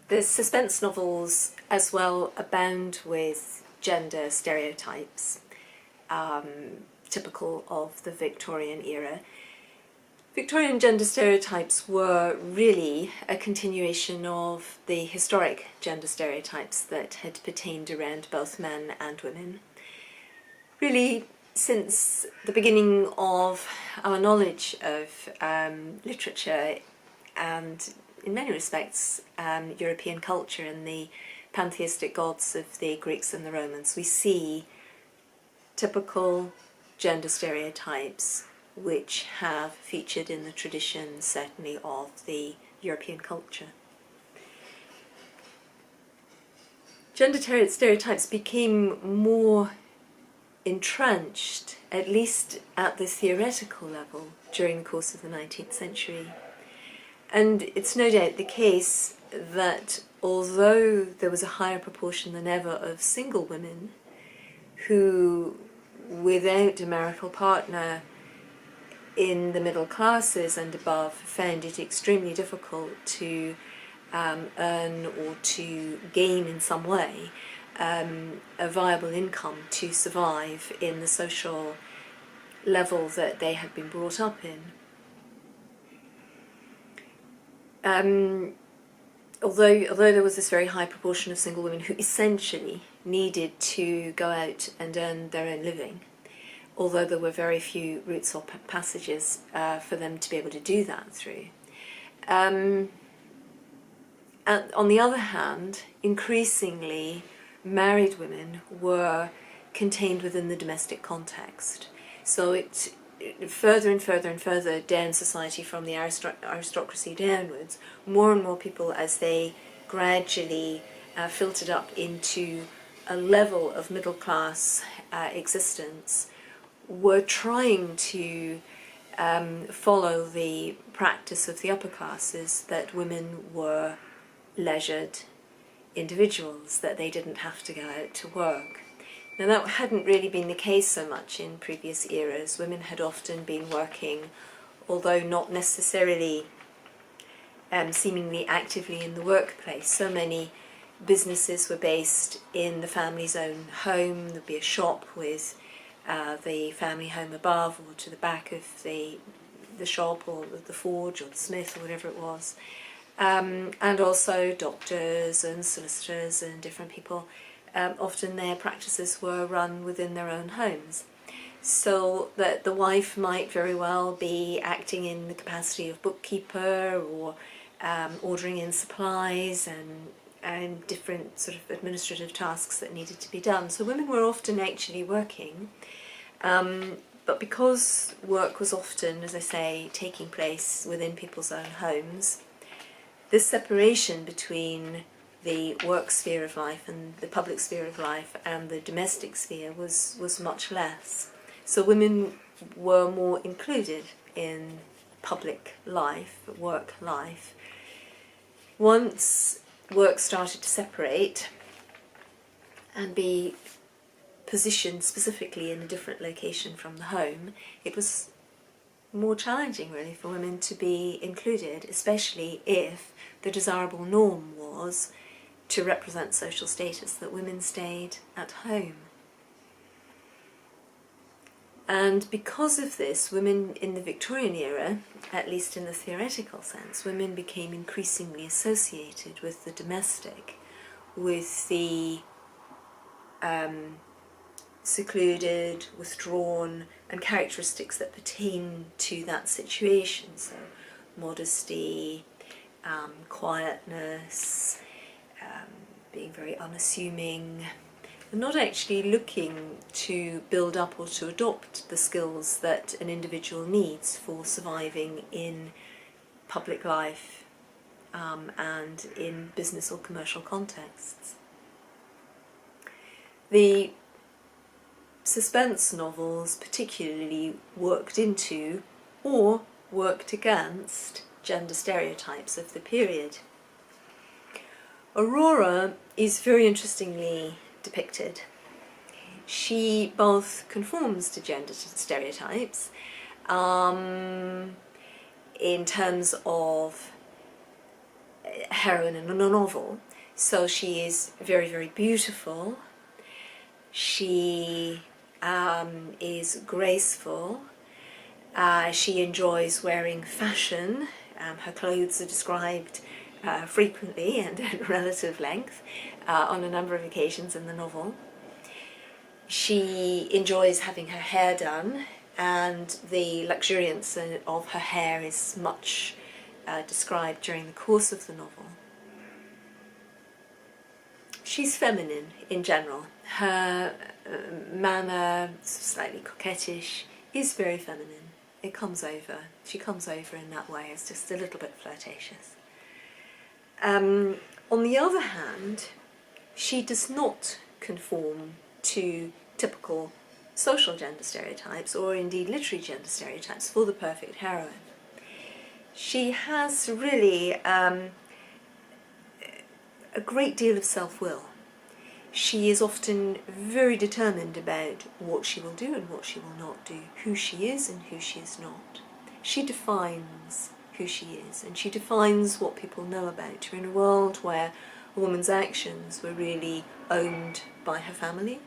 The suspense novels as well abound with gender stereotypes, typical of the Victorian era. Victorian gender stereotypes were really a continuation of the historic gender stereotypes that had pertained around both men and women. Really, since the beginning of our knowledge of literature and, in many respects, European culture and the pantheistic gods of the Greeks and the Romans, we see typical gender stereotypes which have featured in the tradition, certainly, of the European culture. Gender stereotypes became more entrenched, at least at the theoretical level, during the course of the 19th century. And it's no doubt the case that although there was a higher proportion than ever of single women who, without a marital partner, in the middle classes and above, found it extremely difficult to earn or to gain in some way a viable income to survive in the social level that they had been brought up in. Although there was this very high proportion of single women who essentially needed to go out and earn their own living, although there were very few routes or passages for them to be able to do that through. And on the other hand, increasingly, married women were contained within the domestic context. So it further and further and further down society, from the aristocracy downwards, more and more people, as they gradually filtered up into a level of middle class existence, were trying to follow the practice of the upper classes, that women were leisured individuals, that they didn't have to go out to work. Now, that hadn't really been the case so much in previous eras. Women had often been working, although not necessarily seemingly actively in the workplace. So many businesses were based in the family's own home. There'd be a shop with the family home above, or to the back of the shop, or the forge, or the smith, or whatever it was. And also doctors and solicitors and different people. Often their practices were run within their own homes, so that the wife might very well be acting in the capacity of bookkeeper, or ordering in supplies and different sort of administrative tasks that needed to be done. So women were often actually working, but because work was often, as I say, taking place within people's own homes, this separation between the work sphere of life and the public sphere of life and the domestic sphere was much less. So women were more included in public life, work life. Once work started to separate and be positioned specifically in a different location from the home, it was more challenging really for women to be included, especially if the desirable norm was to represent social status, that women stayed at home. And because of this, women in the Victorian era, at least in the theoretical sense, women became increasingly associated with the domestic, with the secluded, withdrawn, and characteristics that pertain to that situation. So modesty, quietness, being very unassuming, and not actually looking to build up or to adopt the skills that an individual needs for surviving in public life and in business or commercial contexts. The suspense novels particularly worked into or worked against gender stereotypes of the period. Aurora is very interestingly depicted. She both conforms to gender stereotypes in terms of heroine in a novel. So she is very, very beautiful. She is graceful. She enjoys wearing fashion. Her clothes are described frequently and at relative length on a number of occasions in the novel. She enjoys having her hair done, and the luxuriance of her hair is much described during the course of the novel. She's feminine in general. Her manner, slightly coquettish, is very feminine. It comes over. She comes over in that way as just a little bit flirtatious. On the other hand, she does not conform to typical social gender stereotypes, or indeed literary gender stereotypes, for the perfect heroine. She has really a great deal of self-will. She is often very determined about what she will do and what she will not do, who she is and who she is not. She defines who she is, and she defines what people know about her in a world where a woman's actions were really owned by her family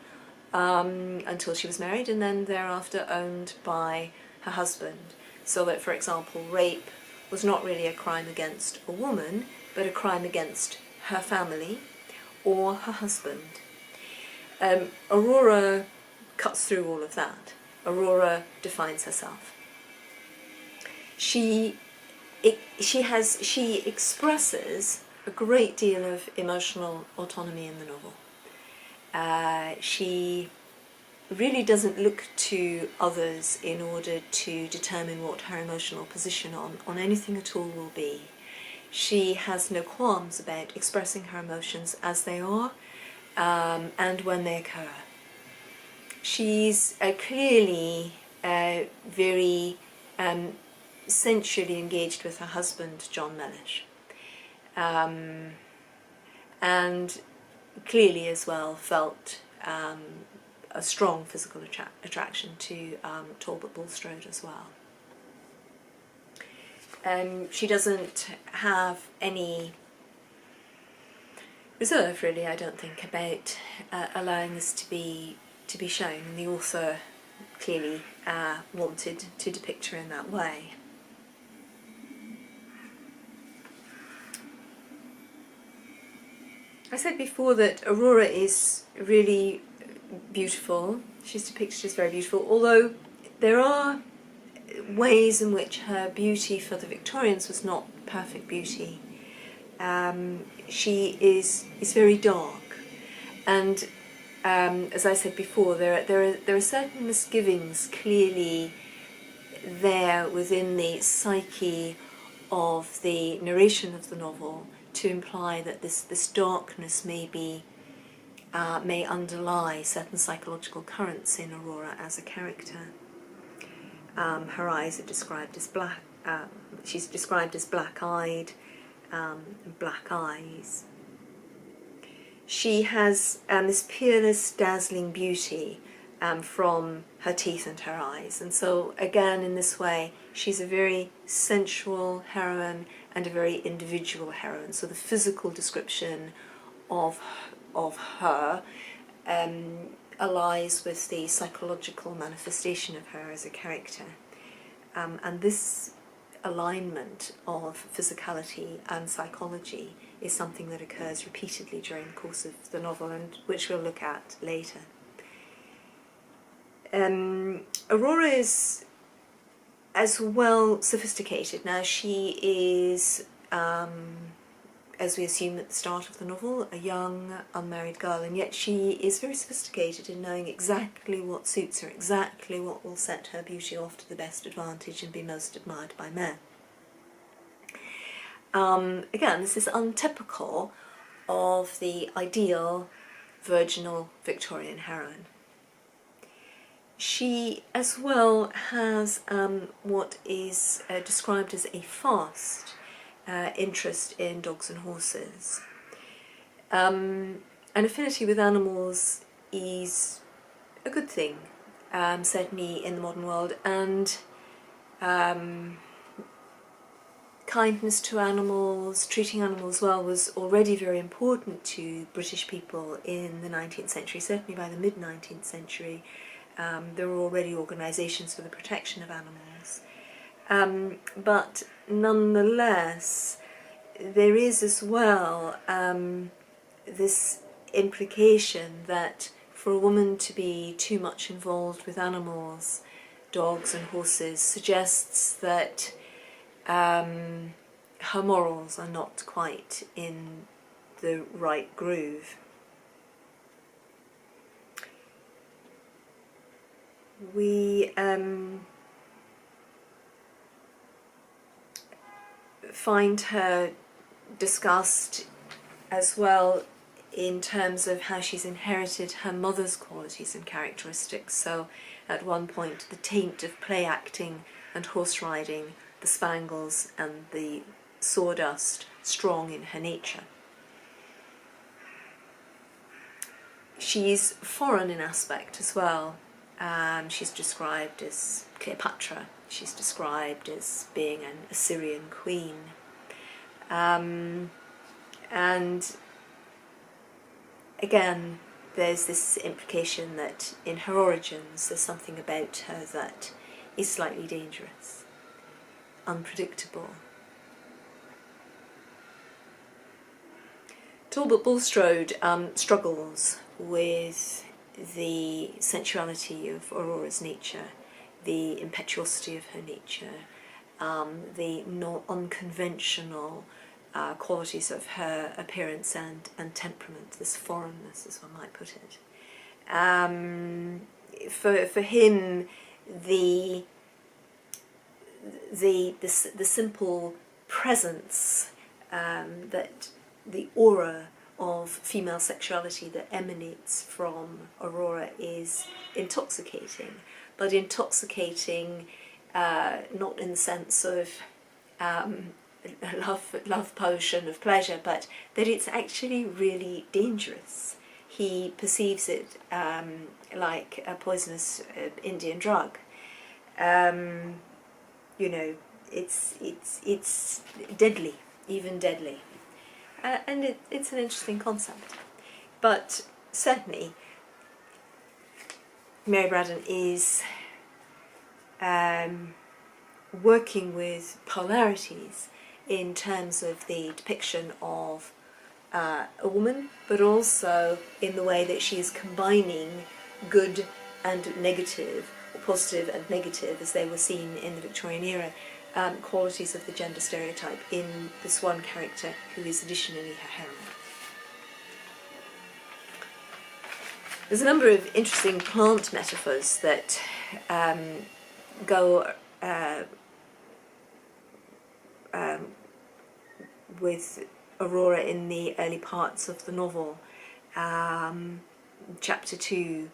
until she was married, and then thereafter owned by her husband. So that, for example, rape was not really a crime against a woman, but a crime against her family or her husband. Aurora cuts through all of that. Aurora defines herself. She expresses a great deal of emotional autonomy in the novel. She really doesn't look to others in order to determine what her emotional position on anything at all will be. She has no qualms about expressing her emotions as they are and when they occur. She's clearly very sensually engaged with her husband, John Mellish, and clearly as well felt a strong physical attraction to Talbot Bulstrode as well. She doesn't have any reserve, really, I don't think, about allowing this to be shown, and the author clearly wanted to depict her in that way. I said before that Aurora is really beautiful. She's depicted as very beautiful, although there are ways in which her beauty for the Victorians was not perfect beauty. She is very dark, and as I said before, there are certain misgivings clearly there within the psyche of the narration of the novel to imply that this darkness may underlie certain psychological currents in Aurora as a character. Her eyes are described as black. She's described as black-eyed, and black eyes. She has this peerless, dazzling beauty from her teeth and her eyes, and so again in this way she's a very sensual heroine and a very individual heroine. So the physical description of her allies with the psychological manifestation of her as a character, and this alignment of physicality and psychology is something that occurs repeatedly during the course of the novel, and which we'll look at later. Aurora is as well sophisticated. Now she is, as we assume at the start of the novel, a young unmarried girl, and yet she is very sophisticated in knowing exactly what suits her, exactly what will set her beauty off to the best advantage and be most admired by men. Again, this is untypical of the ideal virginal Victorian heroine. She as well has what is described as a fast interest in dogs and horses. An affinity with animals is a good thing, certainly in the modern world, and kindness to animals, treating animals well, was already very important to British people in the 19th century, certainly by the mid-19th century. There were already organisations for the protection of animals. But nonetheless, there is as well this implication that for a woman to be too much involved with animals, dogs and horses, suggests that her morals are not quite in the right groove. We find her discussed as well in terms of how she's inherited her mother's qualities and characteristics. So at one point, the taint of play acting and horse riding, the spangles and the sawdust, strong in her nature. She's foreign in aspect as well. She's described as Cleopatra. She's described as being an Assyrian queen. And again, there's this implication that in her origins there's something about her that is slightly dangerous, unpredictable. Talbot Bulstrode struggles with the sensuality of Aurora's nature, the impetuosity of her nature, the unconventional qualities of her appearance and temperament, this foreignness, as one might put it. For him, the simple presence, that the aura of female sexuality that emanates from Aurora is intoxicating, but intoxicating not in the sense of love potion of pleasure, but that it's actually really dangerous. He perceives it like a poisonous Indian drug. You know, it's deadly, even deadly. And it's an interesting concept. But certainly, Mary Braddon is working with polarities in terms of the depiction of a woman, but also in the way that she is combining good and negative, or positive and negative, as they were seen in the Victorian era, qualities of the gender stereotype in this one character who is additionally her heroine. There's a number of interesting plant metaphors that go with Aurora in the early parts of the novel. Chapter 2,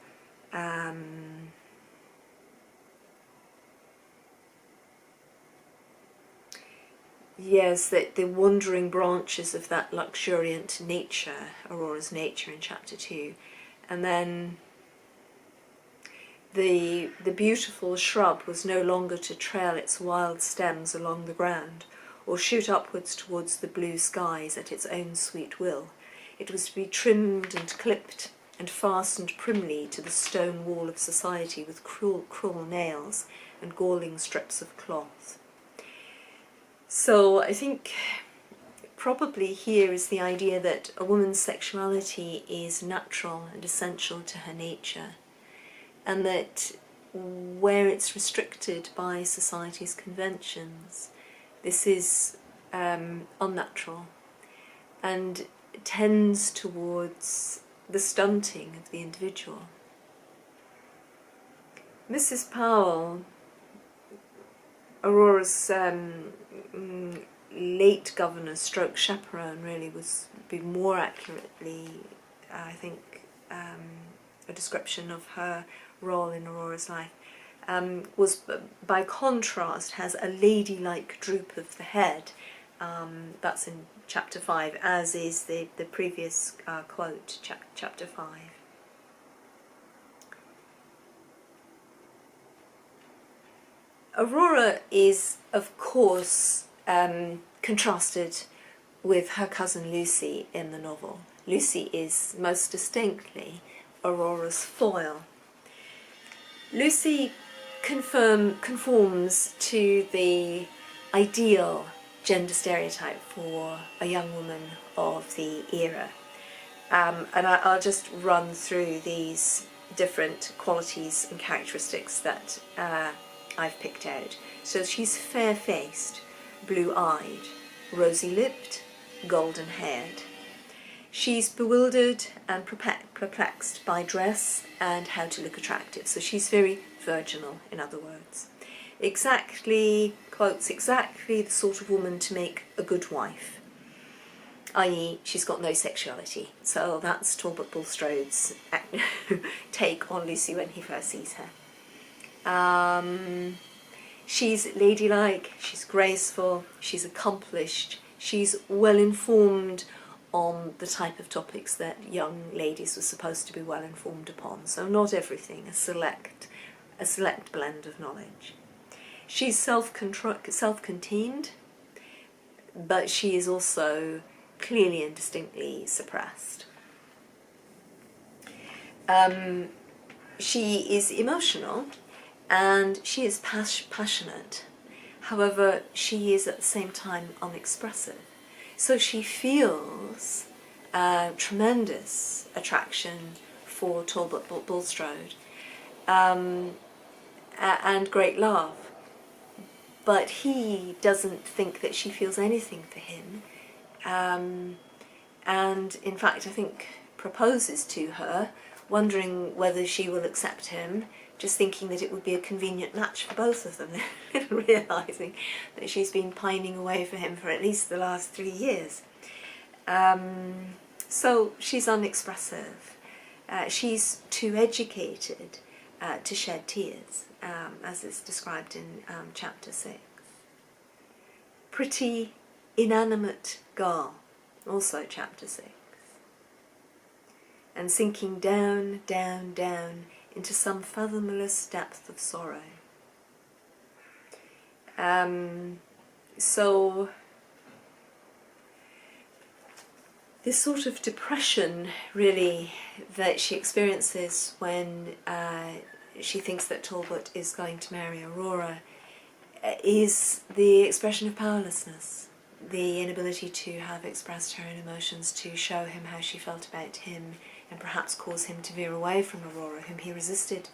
yes, that the wandering branches of that luxuriant nature, Aurora's nature in chapter 2, and then the beautiful shrub was no longer to trail its wild stems along the ground, or shoot upwards towards the blue skies at its own sweet will. It was to be trimmed and clipped and fastened primly to the stone wall of society with cruel nails and galling strips of cloth. So I think probably here is the idea that a woman's sexuality is natural and essential to her nature, and that where it's restricted by society's conventions, this is unnatural and tends towards the stunting of the individual. Mrs. Powell, Aurora's late governor stroke chaperone, really would be more accurately, I think, a description of her role in Aurora's life, was by contrast has a ladylike droop of the head. That's in chapter 5, as is the previous quote, chapter 5. Aurora is, of course, contrasted with her cousin Lucy in the novel. Lucy is most distinctly Aurora's foil. Lucy conforms to the ideal gender stereotype for a young woman of the era. And I'll just run through these different qualities and characteristics that I've picked out. So she's fair-faced, blue-eyed, rosy-lipped, golden-haired. She's bewildered and perplexed by dress and how to look attractive. So she's very virginal, in other words. Quotes exactly the sort of woman to make a good wife, i.e. she's got no sexuality. So that's Talbot Bulstrode's take on Lucy when he first sees her. She's ladylike, she's graceful, she's accomplished, she's well informed on the type of topics that young ladies were supposed to be well informed upon. So not everything, a select blend of knowledge. She's self-contained, but she is also clearly and distinctly suppressed. She is emotional and she is passionate. However, she is at the same time unexpressive. So she feels tremendous attraction for Talbot Bulstrode and great love. But he doesn't think that she feels anything for him, and in fact I think proposes to her, wondering whether she will accept him, just thinking that it would be a convenient match for both of them, realising that she's been pining away for him for at least the last 3 years. So she's unexpressive. She's too educated to shed tears, as is described in chapter 6. Pretty, inanimate girl, also chapter 6. And sinking down, down, down into some fathomless depth of sorrow. So this sort of depression, really, that she experiences when she thinks that Talbot is going to marry Aurora is the expression of powerlessness, the inability to have expressed her own emotions, to show him how she felt about him, and perhaps cause him to veer away from Aurora, whom he resisted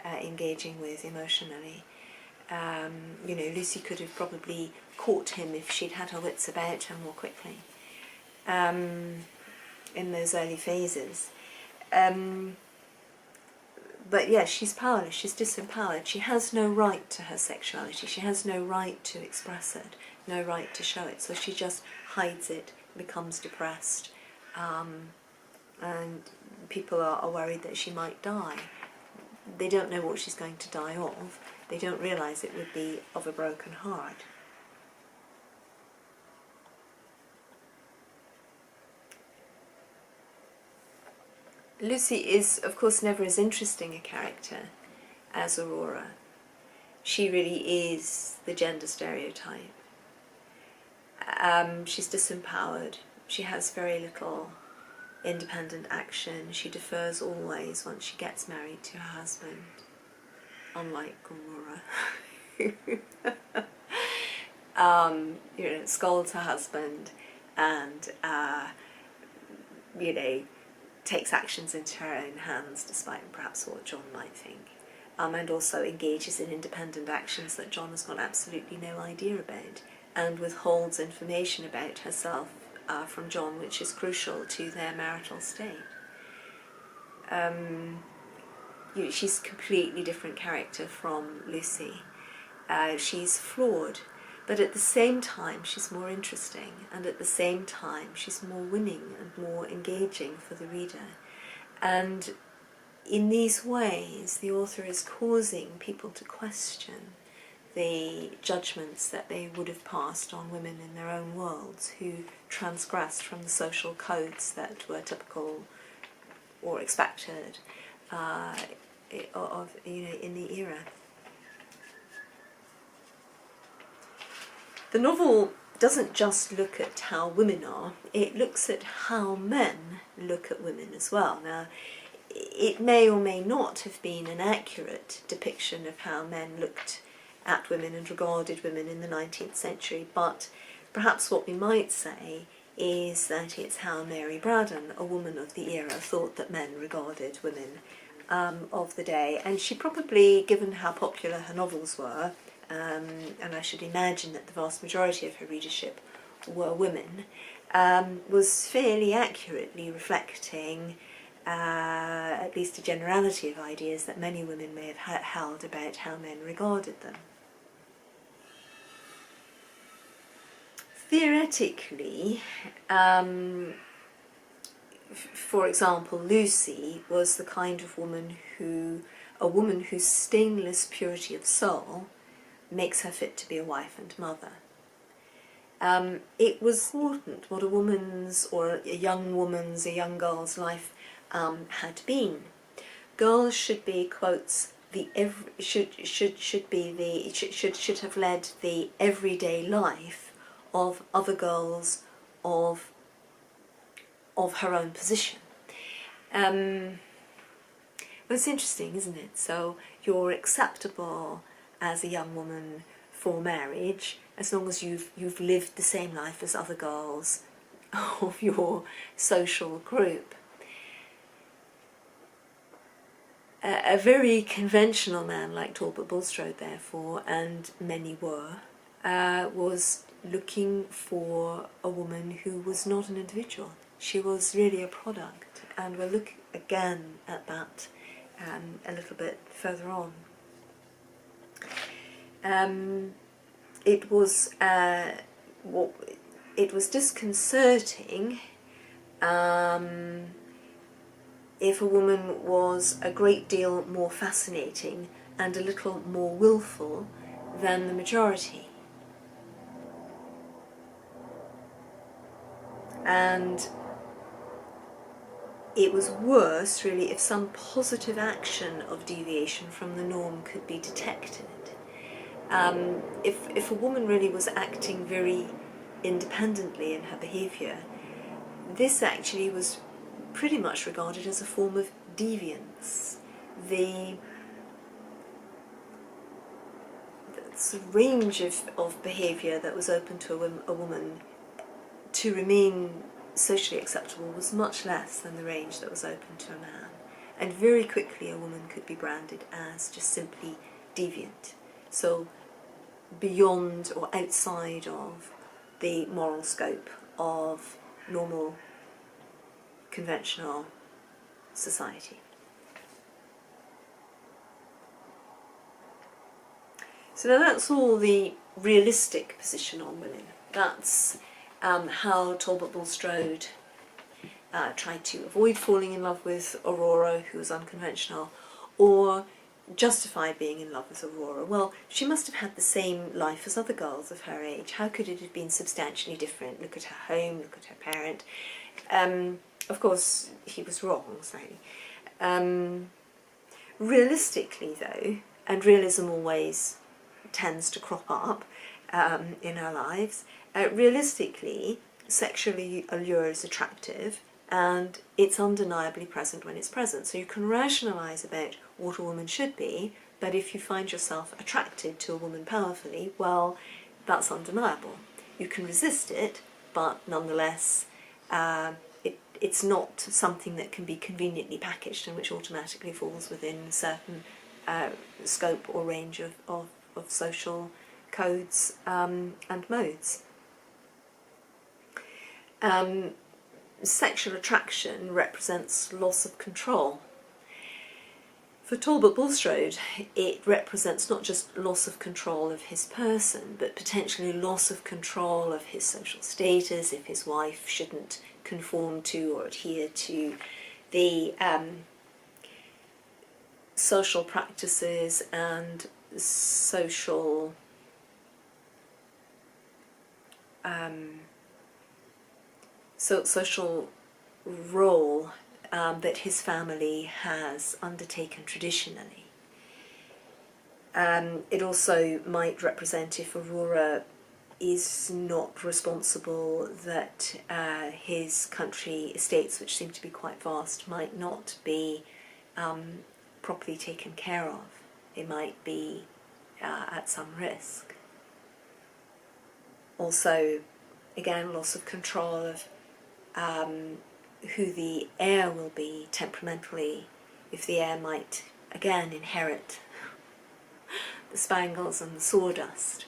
engaging with emotionally. You know, Lucy could have probably caught him if she'd had her wits about her more quickly in those early phases. But yes, she's powerless, she's disempowered. She has no right to her sexuality, she has no right to express it, no right to show it, so she just hides it, becomes depressed, and people are worried that she might die. They don't know what she's going to die of, they don't realise it would be of a broken heart. Lucy is, of course, never as interesting a character as Aurora. She really is the gender stereotype. She's disempowered. She has very little independent action. She defers always once she gets married to her husband, unlike Aurora. You know, scolds her husband and, you know, takes actions into her own hands, despite perhaps what John might think, and also engages in independent actions that John has got absolutely no idea about, and withholds information about herself from John, which is crucial to their marital state. You know, she's a completely different character from Lucy. She's flawed, but at the same time she's more interesting, and at the same time she's more winning and more engaging for the reader. And in these ways the author is causing people to question the judgments that they would have passed on women in their own worlds who transgressed from the social codes that were typical or expected of, you know, in the era. The novel doesn't just look at how women are, it looks at how men look at women as well. Now, it may or may not have been an accurate depiction of how men looked at women and regarded women in the 19th century, but perhaps what we might say is that it's how Mary Braddon, a woman of the era, thought that men regarded women of the day. And she probably, given how popular her novels were, and I should imagine that the vast majority of her readership were women, was fairly accurately reflecting at least a generality of ideas that many women may have held about how men regarded them. Theoretically, for example, Lucy was the kind of woman whose stainless purity of soul makes her fit to be a wife and mother. It was important what a woman's, or a young woman's, a young girl's life had been. Girls should be, quotes, should have led the everyday life of other girls of her own position. Well, it's interesting, isn't it? So you're acceptable as a young woman for marriage as long as you've lived the same life as other girls of your social group. A very conventional man like Talbot Bulstrode, therefore, and many were, was looking for a woman who was not an individual. She was really a product, and we'll look again at that a little bit further on. It was disconcerting if a woman was a great deal more fascinating and a little more willful than the majority. And it was worse, really, if some positive action of deviation from the norm could be detected. If a woman really was acting very independently in her behaviour, this actually was pretty much regarded as a form of deviance. The range of behaviour that was open to a woman to remain socially acceptable was much less than the range that was open to a man. And very quickly a woman could be branded as just simply deviant. So beyond or outside of the moral scope of normal, conventional society. So now that's all the realistic position on women. That's how Talbot Bulstrode tried to avoid falling in love with Aurora, who was unconventional, or justify being in love with Aurora. Well, she must have had the same life as other girls of her age. How could it have been substantially different? Look at her home, look at her parent. Of course, he was wrong, slightly. Realistically, though, and realism always tends to crop up in our lives, realistically, sexually allure is attractive, and it's undeniably present when it's present. So you can rationalise about what a woman should be, but if you find yourself attracted to a woman powerfully, well, that's undeniable. You can resist it, but nonetheless, it's not something that can be conveniently packaged and which automatically falls within a certain scope or range of social codes and modes. Sexual attraction represents loss of control. For Talbot Bulstrode, it represents not just loss of control of his person, but potentially loss of control of his social status if his wife shouldn't conform to or adhere to the social practices and social social role that his family has undertaken traditionally. It also might represent if Aurora is not responsible, that his country estates, which seem to be quite vast, might not be properly taken care of. It might be at some risk. Also, again, loss of control of who the heir will be temperamentally, if the heir might, again, inherit the spangles and the sawdust,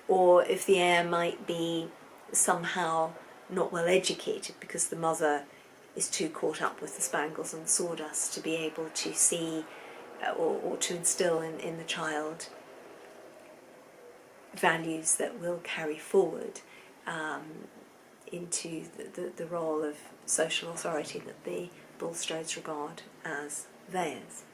or if the heir might be somehow not well educated because the mother is too caught up with the spangles and the sawdust to be able to see or to instill in the child values that will carry forward into the role of social authority that the Bulstrodes regard as theirs.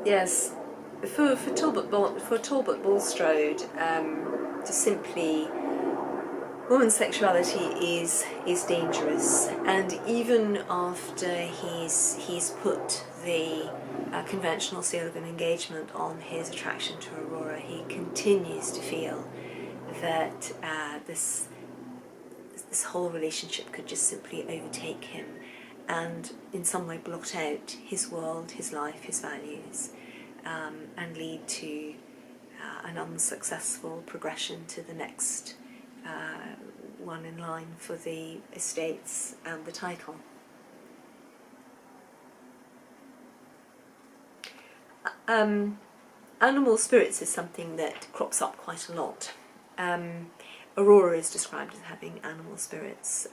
Yes, for Talbot Bulstrode, to simply, woman's sexuality is dangerous, and even after he's put the conventional seal of an engagement on his attraction to Aurora, he continues to feel that this whole relationship could just simply overtake him and in some way blot out his world, his life, his values, and lead to an unsuccessful progression to the next one in line for the estates and the title. Animal spirits is something that crops up quite a lot. Aurora is described as having animal spirits,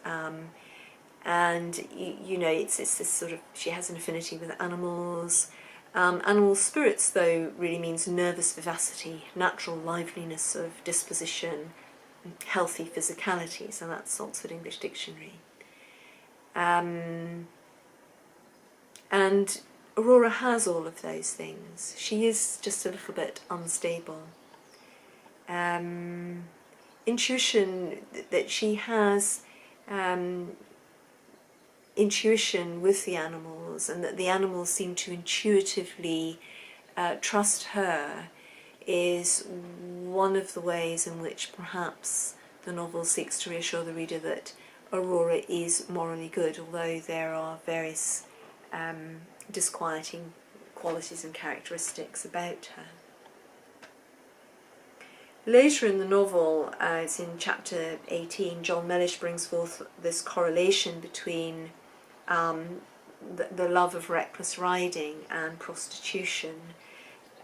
and you know, it's this sort of, she has an affinity with animals. Animal spirits, though, really means nervous vivacity, natural liveliness of disposition, healthy physicality, so that's Oxford English Dictionary. And Aurora has all of those things. She is just a little bit unstable. Intuition, that she has intuition with the animals, and that the animals seem to intuitively trust her, is one of the ways in which perhaps the novel seeks to reassure the reader that Aurora is morally good, although there are various disquieting qualities and characteristics about her. Later in the novel, it's in chapter 18, John Mellish brings forth this correlation between the love of reckless riding and prostitution.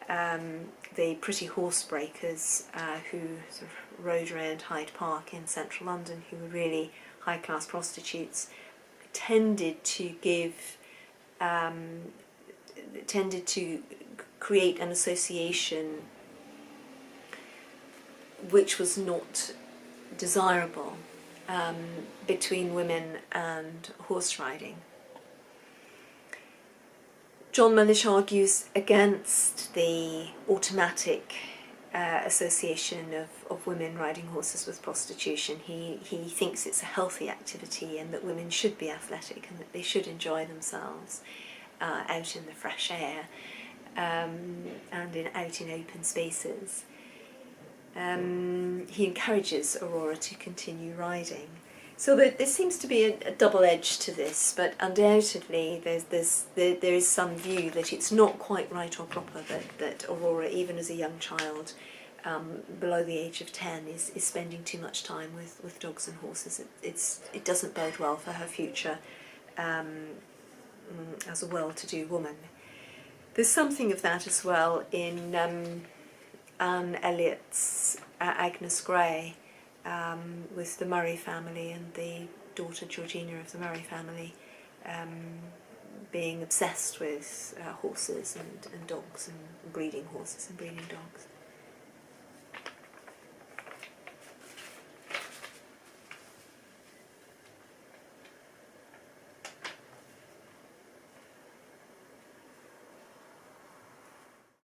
The pretty horsebreakers who sort of rode around Hyde Park in central London, who were really high-class prostitutes, tended to create an association which was not desirable between women and horse riding. John Mellish argues against the automatic association of women riding horses with prostitution. He thinks it's a healthy activity, and that women should be athletic and that they should enjoy themselves out in the fresh air and out in open spaces. He encourages Aurora to continue riding. So there seems to be a double edge to this, but undoubtedly there is some view that it's not quite right or proper that Aurora, even as a young child, below the age of 10, is spending too much time with dogs and horses. It doesn't bode well for her future as a well-to-do woman. There's something of that as well in Anne Elliot's Agnes Grey, with the Murray family and the daughter Georgina of the Murray family being obsessed with horses and dogs, and breeding horses and breeding dogs.